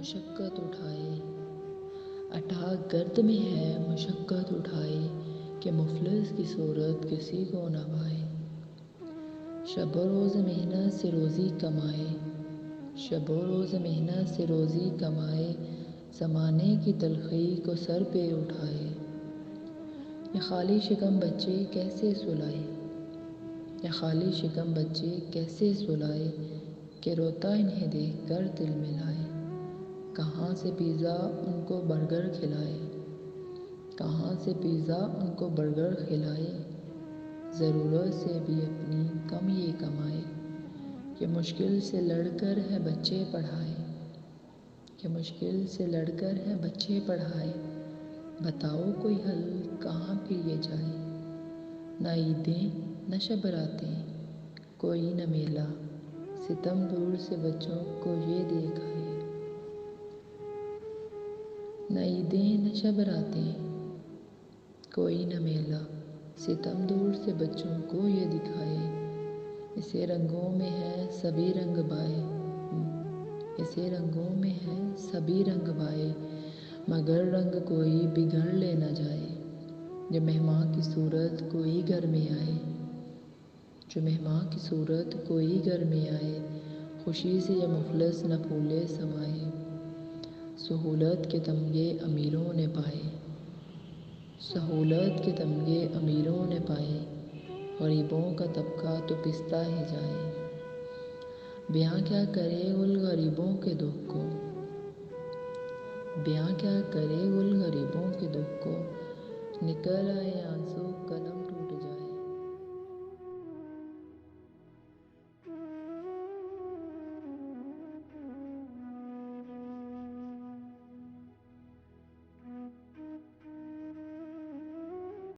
مشقت اٹھائے، اٹھا گرد میں ہے مشقت اٹھائے، کہ مفلس کی صورت کسی کو نہ بھائے۔ شب و روز محنت سے روزی کمائے، شب و روز محنت سے روزی کمائے، زمانے کی تلخی کو سر پہ اٹھائے۔ یہ خالی شکم بچے کیسے سلائے، یہ خالی شکم بچے کیسے سلائے، کہ روتا انہیں دیکھ کر دل ملائے۔ کہاں سے پیزا ان کو برگر کھلائے، کہاں سے پیزا ان کو برگر کھلائے، ضرورت سے بھی اپنی کم یہ کمائے، کہ مشکل سے لڑ کر ہے بچے پڑھائے، کہ مشکل سے لڑ کر ہے بچے پڑھائے۔ بتاؤ کوئی حل کہاں پھر یہ جائے، نہ عیدیں نہ شب راتیں کوئی نہ میلہ، ستم دور سے بچوں کو یہ دکھائے۔ نہ عیدیں نہ شب راتیں کوئی نہ میلہ، ستم دور سے بچوں کو یہ دکھائے۔ اسے رنگوں میں ہے سبھی رنگ بائے، اسے رنگوں میں ہے سبھی رنگ بائے، مگر رنگ کوئی بگڑ لے نہ جائے، جو مہماں کی صورت کوئی گھر میں آئے، جو مہماں کی صورت کوئی گھر میں آئے، خوشی سے یہ مفلس نہ پھولے سمائے۔ سہولت کے تمغے امیروں نے پائے، سہولت کے تمغے امیروں نے پائے، غریبوں کا طبقہ تو پستا ہی جائے۔ بیاں کیا کرے گل غریبوں کے دکھ کو، بیاں کیا کرے گل غریبوں کے دکھ کو، نکل آئے آنسو قلم